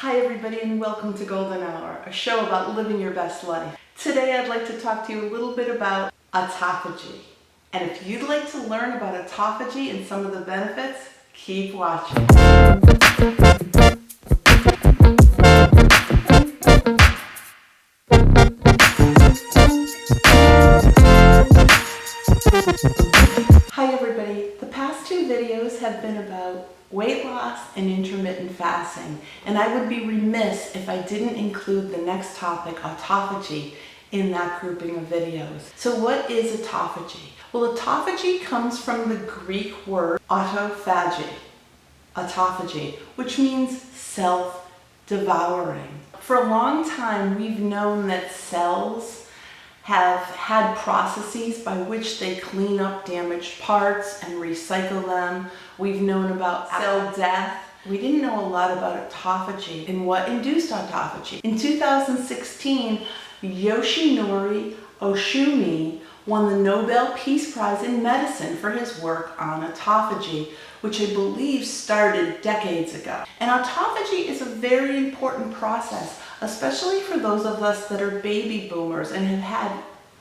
Hi everybody and welcome to Golden Hour, a show about living your best life. Today I'd like to talk to you a little bit about autophagy. And if you'd like to learn about autophagy and some of the benefits, keep watching. Hi everybody, the past two videos have been about weight loss and intermittent fasting, and I would be remiss if I didn't include the next topic, autophagy, in that grouping of videos. So what is autophagy? Well, autophagy comes from the Greek word autophagy, which means self-devouring. For a long time, we've known that cells have had processes by which they clean up damaged parts and recycle them. We've known about cell death. We didn't know a lot about autophagy and what induced autophagy. In 2016, Yoshinori Oshumi won the Nobel Peace Prize in Medicine for his work on autophagy, which I believe started decades ago. And autophagy is a very important process, especially for those of us that are baby boomers and have had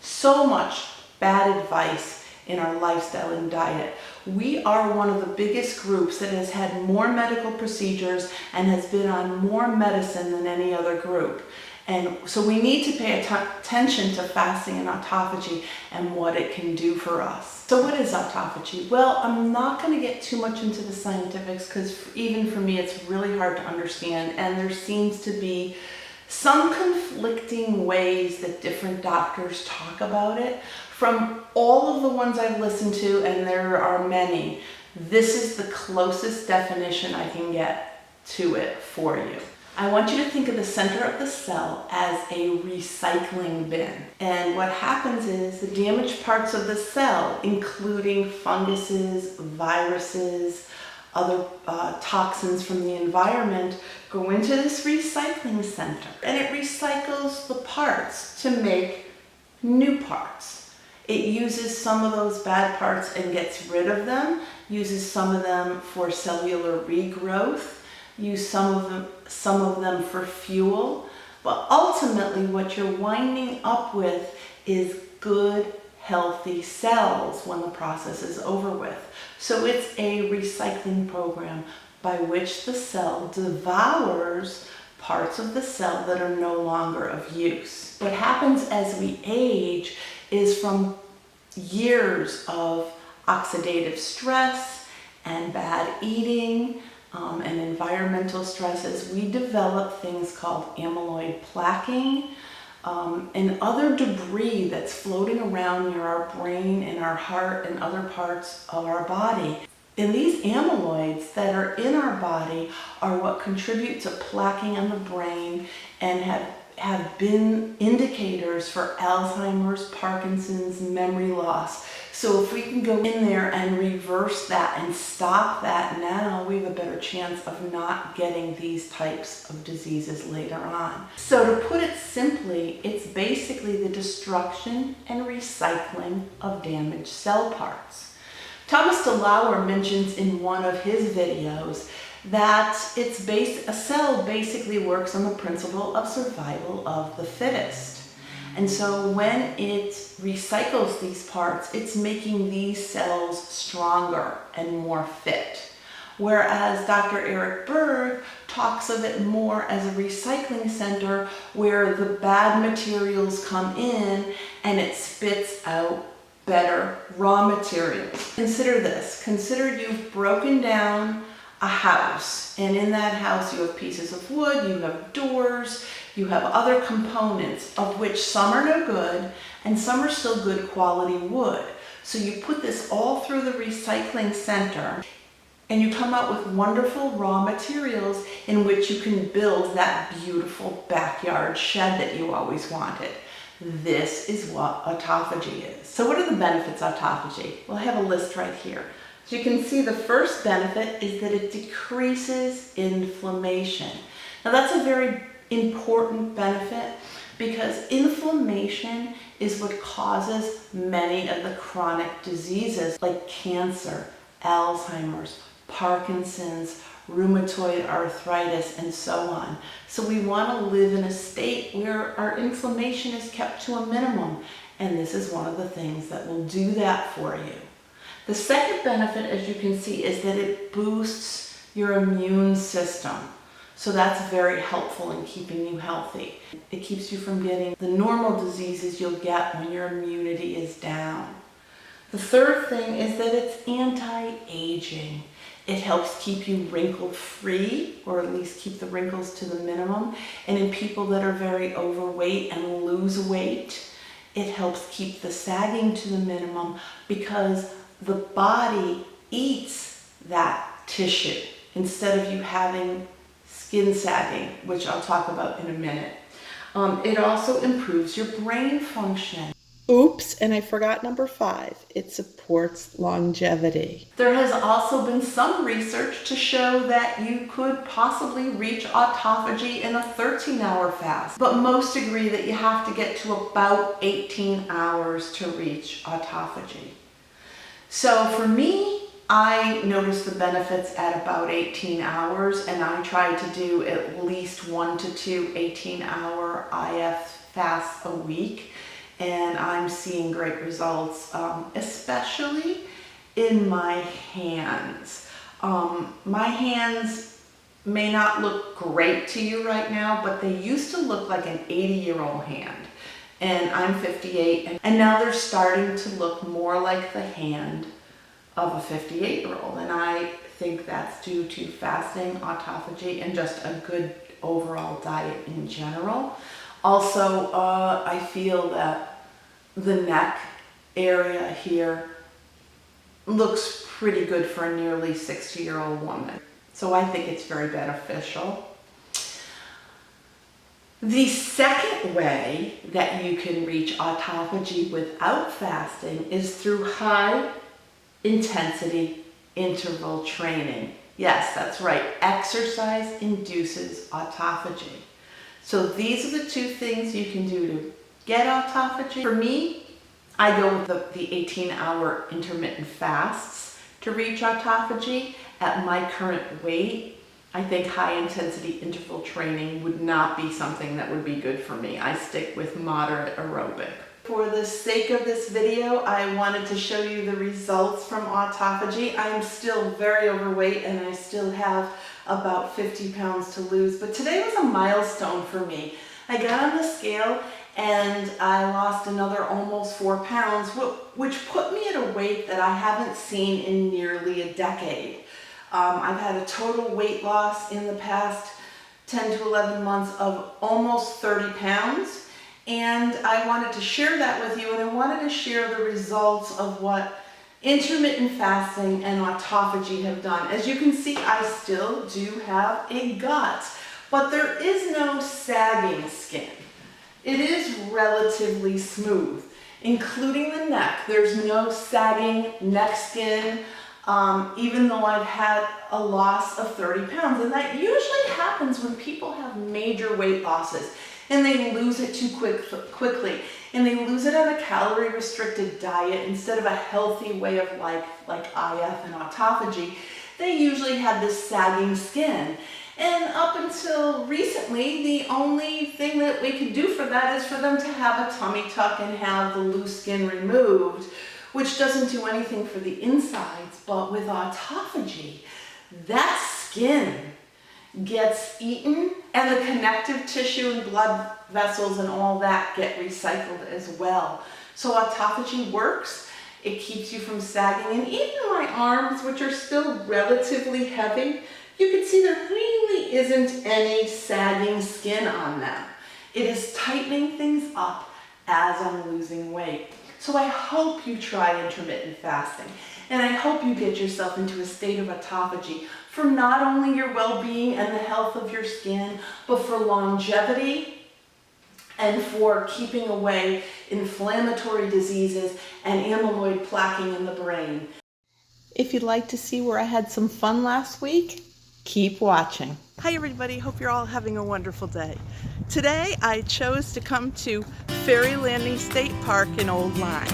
so much bad advice in our lifestyle and diet. We are one of the biggest groups that has had more medical procedures and has been on more medicine than any other group. And so we need to pay attention to fasting and autophagy and what it can do for us. So what is autophagy? Well, I'm not going to get too much into the scientifics because even for me it's really hard to understand, and there seems to be some conflicting ways that different doctors talk about it. From all of the ones I've listened to, and there are many, this is the closest definition I can get to it for you. I want you to think of the center of the cell as a recycling bin. And what happens is the damaged parts of the cell, including funguses, viruses, other toxins from the environment, go into this recycling center. And it recycles the parts to make new parts. It uses some of those bad parts and gets rid of them, uses some of them for cellular regrowth, use some of them for fuel, but ultimately what you're winding up with is good, healthy cells when the process is over with. So it's a recycling program by which the cell devours parts of the cell that are no longer of use. What happens as we age is from years of oxidative stress and bad eating, and environmental stresses, we develop things called amyloid plaquing and other debris that's floating around near our brain and our heart and other parts of our body. And these amyloids that are in our body are what contribute to plaquing in the brain and have been indicators for Alzheimer's, Parkinson's, memory loss. So if we can go in there and reverse that and stop that now, we have a better chance of not getting these types of diseases later on. So to put it simply, it's basically the destruction and recycling of damaged cell parts. Thomas DeLauer mentions in one of his videos that a cell basically works on the principle of survival of the fittest. And so when it recycles these parts, it's making these cells stronger and more fit. Whereas Dr. Eric Berg talks of it more as a recycling center where the bad materials come in and it spits out better raw materials. Consider this. Consider you've broken down a house, and in that house you have pieces of wood, you have doors, you have other components, of which some are no good and some are still good quality wood. So you put this all through the recycling center and you come out with wonderful raw materials in which you can build that beautiful backyard shed that you always wanted. This is what autophagy is. So what are the benefits of autophagy? Well, I have a list right here. So you can see the first benefit is that it decreases inflammation. Now that's a very important benefit because inflammation is what causes many of the chronic diseases like cancer, Alzheimer's, Parkinson's, rheumatoid arthritis, and so on. So we want to live in a state where our inflammation is kept to a minimum, and this is one of the things that will do that for you. The second benefit, as you can see, is that it boosts your immune system. So that's very helpful in keeping you healthy. It keeps you from getting the normal diseases you'll get when your immunity is down. The third thing is that it's anti-aging. It helps keep you wrinkle-free, or at least keep the wrinkles to the minimum. And in people that are very overweight and lose weight, it helps keep the sagging to the minimum because the body eats that tissue instead of you having skin sagging, which I'll talk about in a minute. It also improves your brain function. Oops, and I forgot number 5. It supports longevity. There has also been some research to show that you could possibly reach autophagy in a 13-hour fast, but most agree that you have to get to about 18 hours to reach autophagy. So for me, I noticed the benefits at about 18 hours, and I tried to do at least 1 to 2 18-hour IF fasts a week, and I'm seeing great results, especially in my hands. My hands may not look great to you right now, but they used to look like an 80-year-old hand, and I'm 58, and now they're starting to look more like the hand of a 58-year-old, and I think that's due to fasting, autophagy, and just a good overall diet in general. Also, I feel that the neck area here looks pretty good for a nearly 60-year-old woman. So I think it's very beneficial. The second way that you can reach autophagy without fasting is through high intensity interval training. Yes, that's right. Exercise induces autophagy. So these are the two things you can do to get autophagy. For me, I go with the 18-hour intermittent fasts to reach autophagy. At my current weight, I think high intensity interval training would not be something that would be good for me. I stick with moderate aerobic. For the sake of this video, I wanted to show you the results from autophagy. I am still very overweight and I still have about 50 pounds to lose, but today was a milestone for me. I got on the scale and I lost another almost 4 pounds, which put me at a weight that I haven't seen in nearly a decade. I've had a total weight loss in the past 10 to 11 months of almost 30 pounds. And I wanted to share that with you, and I wanted to share the results of what intermittent fasting and autophagy have done. As you can see, I still do have a gut, but there is no sagging skin. It is relatively smooth, including the neck. There's no sagging neck skin, even though I've had a loss of 30 pounds. And that usually happens when people have major weight losses and they lose it too quickly, and they lose it on a calorie-restricted diet instead of a healthy way of life like IF and autophagy. They usually have this sagging skin. And up until recently, the only thing that we could do for that is for them to have a tummy tuck and have the loose skin removed, which doesn't do anything for the insides. But with autophagy, that skin gets eaten, and the connective tissue and blood vessels and all that get recycled as well. So autophagy works. It keeps you from sagging, and even my arms, which are still relatively heavy, you can see there really isn't any sagging skin on them. It is tightening things up as I'm losing weight. So I hope you try intermittent fasting, and I hope you get yourself into a state of autophagy for not only your well-being and the health of your skin, but for longevity and for keeping away inflammatory diseases and amyloid plaquing in the brain. If you'd like to see where I had some fun last week, keep watching. Hi everybody, hope you're all having a wonderful day. Today I chose to come to Ferry Landing State Park in Old Lyme.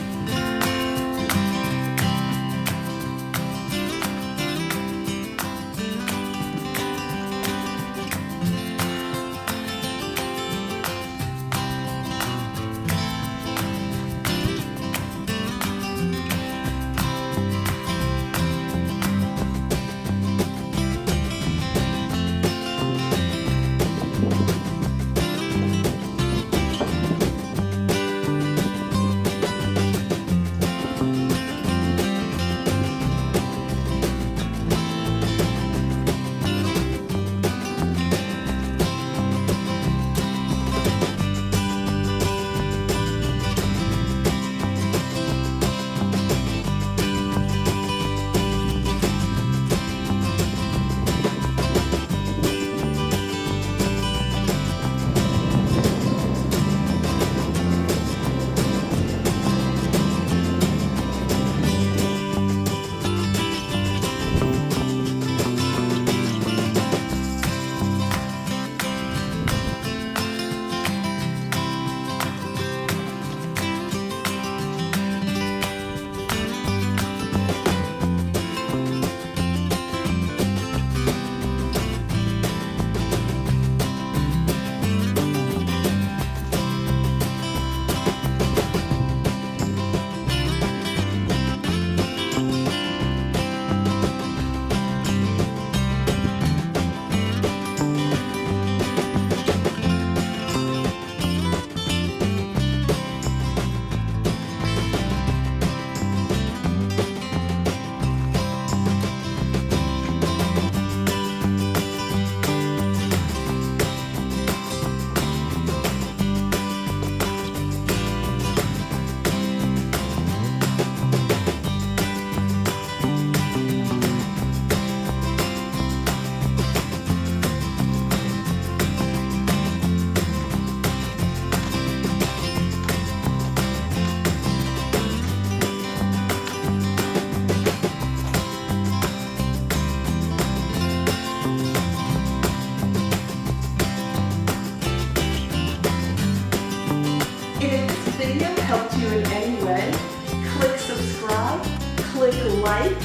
like,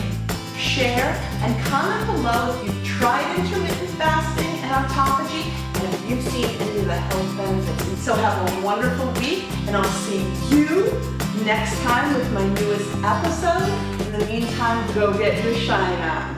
share, and comment below if you've tried intermittent fasting and autophagy and if you've seen any of the health benefits. And so have a wonderful week, and I'll see you next time with my newest episode. In the meantime, go get your shine on.